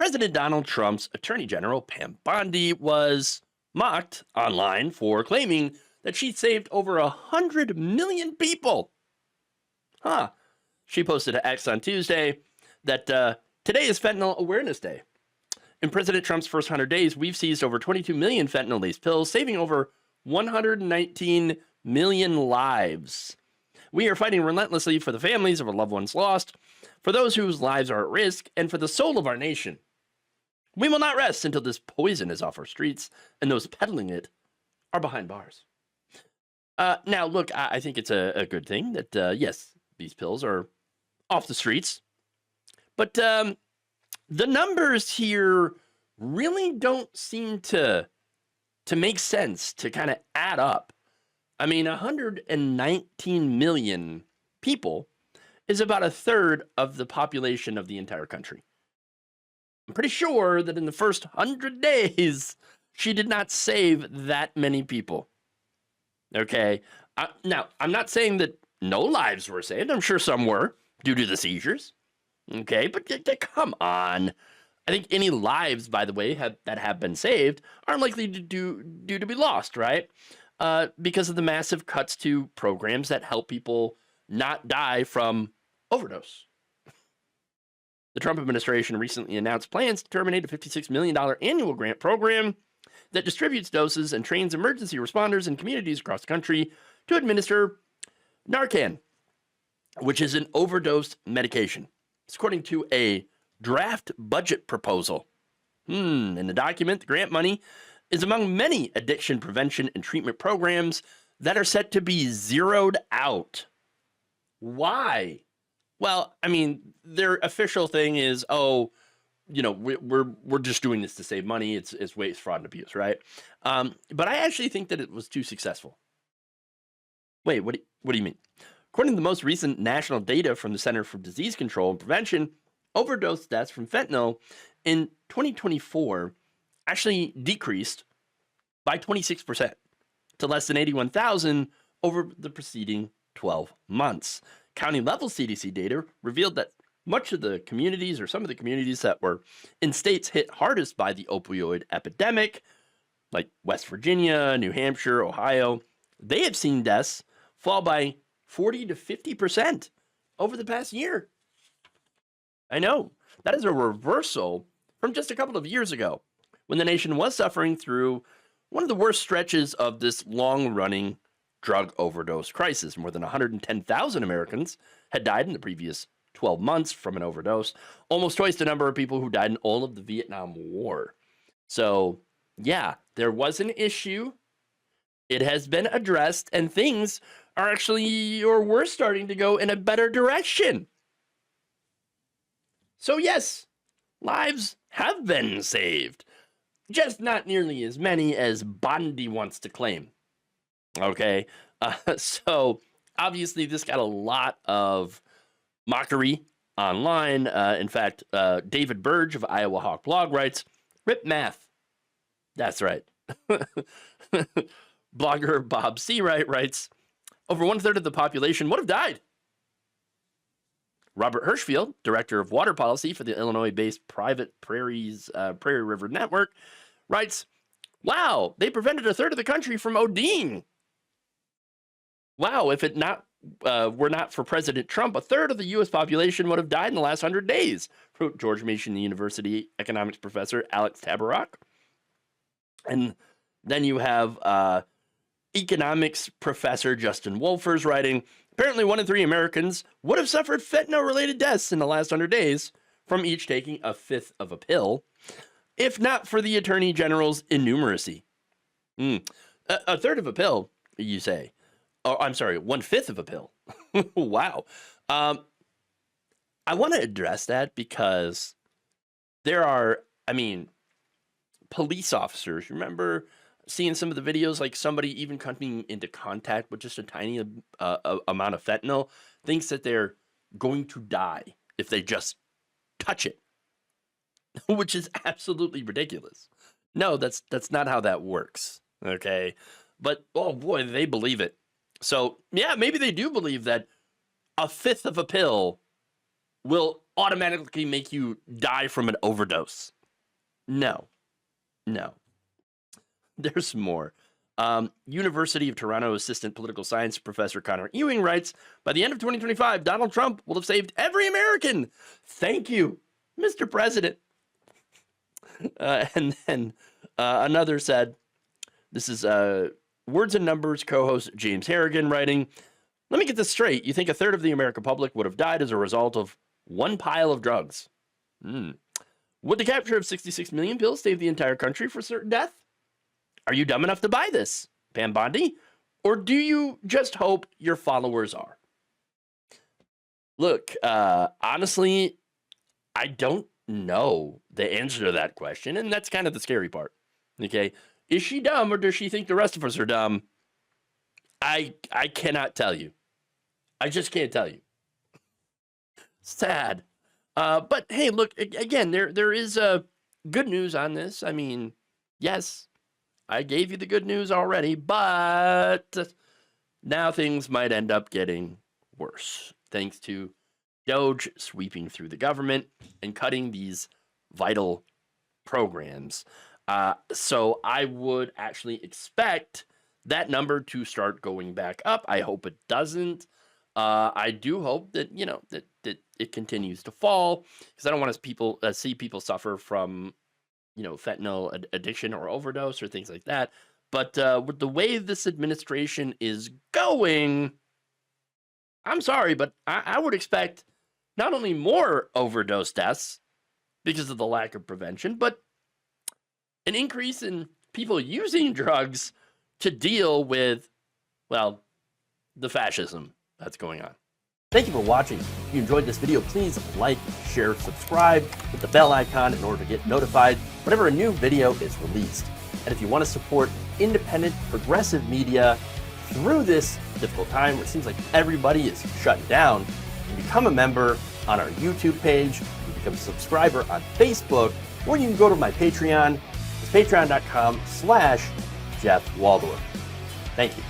President Donald Trump's Attorney General, Pam Bondi, was mocked online for claiming that she saved over 100 million people. Huh. She posted to X on Tuesday that today is Fentanyl Awareness Day. In President Trump's first 100 days, we've seized over 22 million fentanyl-laced pills, saving over 119 million lives. We are fighting relentlessly for the families of our loved ones lost, for those whose lives are at risk, and for the soul of our nation. We will not rest until this poison is off our streets and those peddling it are behind bars. Now, look, I think it's a good thing that, yes, these pills are off the streets. But the numbers here really don't seem to make sense, to kind of add up. I mean, 119 million people is about a third of the population of the entire country. I'm pretty sure that in the first 100 days, she did not save that many people. Okay. Now, I'm not saying that no lives were saved. I'm sure some were due to the seizures. Okay. But come on. I think any lives, by the way, that have been saved are likely to be lost, right? Because of the massive cuts to programs that help people not die from overdose. The Trump administration recently announced plans to terminate a $56 million annual grant program that distributes doses and trains emergency responders in communities across the country to administer Narcan, which is an overdose medication. It's according to a draft budget proposal. In the document, the grant money is among many addiction prevention and treatment programs that are set to be zeroed out. Why? Well, I mean, their official thing is, we're just doing this to save money. It's waste, fraud, and abuse, right? But I actually think that it was too successful. Wait, what do you mean? According to the most recent national data from the Center for Disease Control and Prevention, overdose deaths from fentanyl in 2024 actually decreased by 26% to less than 81,000 over the preceding 12 months. County-level CDC data revealed that much of the communities, or some of the communities that were in states hit hardest by the opioid epidemic, like West Virginia, New Hampshire, Ohio, they have seen deaths fall by 40 to 50% over the past year. I know, that is a reversal from just a couple of years ago, when the nation was suffering through one of the worst stretches of this long-running drug overdose crisis. More than 110,000 Americans had died in the previous 12 months from an overdose, almost twice the number of people who died in all of the Vietnam War. So, yeah, there was an issue. It has been addressed, and things are actually, or were starting to go in a better direction. So, yes, lives have been saved, just not nearly as many as Bondi wants to claim. Okay, so obviously this got a lot of mockery online. In fact, David Burge of Iowa Hawk Blog writes, "Rip math." That's right. Blogger Bob Seawright writes, "Over 1/3 of the population would have died." Robert Hirschfield, director of water policy for the Illinois-based private Prairie River Network, writes, "Wow, they prevented 1/3 of the country from ODing. Wow, if it were not for President Trump, 1/3 of the U.S. population would have died in the last 100 days," wrote George Mason University economics professor Alex Tabarrok. And then you have economics professor Justin Wolfers writing, "Apparently 1 in 3 Americans would have suffered fentanyl-related deaths in the last 100 days from each taking 1/5 of a pill, if not for the Attorney General's innumeracy." 1/3 of a pill, you say? Oh, I'm sorry, 1/5 of a pill. Wow. I want to address that because there are, police officers. Remember seeing some of the videos, like somebody even coming into contact with just a tiny amount of fentanyl, thinks that they're going to die if they just touch it, which is absolutely ridiculous. No, that's not how that works. Okay. But, oh boy, they believe it. So, yeah, maybe they do believe that 1/5 of a pill will automatically make you die from an overdose. No. There's more. University of Toronto assistant political science professor Connor Ewing writes, by the end of 2025, Donald Trump will have saved every American. Thank you, Mr. President. And then another said, this is Words and Numbers co-host James Harrigan writing, let me get this straight. You think a third of the American public would have died as a result of one pile of drugs? Would the capture of 66 million pills save the entire country for certain death? Are you dumb enough to buy this, Pam Bondi? Or do you just hope your followers are? Look, honestly, I don't know the answer to that question, and that's kind of the scary part. Okay, is she dumb, or does she think the rest of us are dumb? I cannot tell you. I just can't tell you. Sad. But hey, look, again, there is good news on this. I mean, yes, I gave you the good news already, but now things might end up getting worse thanks to Doge sweeping through the government and cutting these vital programs. So I would actually expect that number to start going back up. I hope it doesn't. I do hope that, that it continues to fall, because I don't want to see people suffer from, fentanyl addiction or overdose or things like that. But with the way this administration is going, I'm sorry, but I would expect not only more overdose deaths because of the lack of prevention, but an increase in people using drugs to deal with, well, the fascism that's going on. Thank you for watching. If you enjoyed this video, please like, share, subscribe, hit the bell icon in order to get notified whenever a new video is released. And if you want to support independent, progressive media through this difficult time where it seems like everybody is shut down, you can become a member on our YouTube page, you can become a subscriber on Facebook, or you can go to my Patreon. It's patreon.com/Jeff Waldorf. Thank you.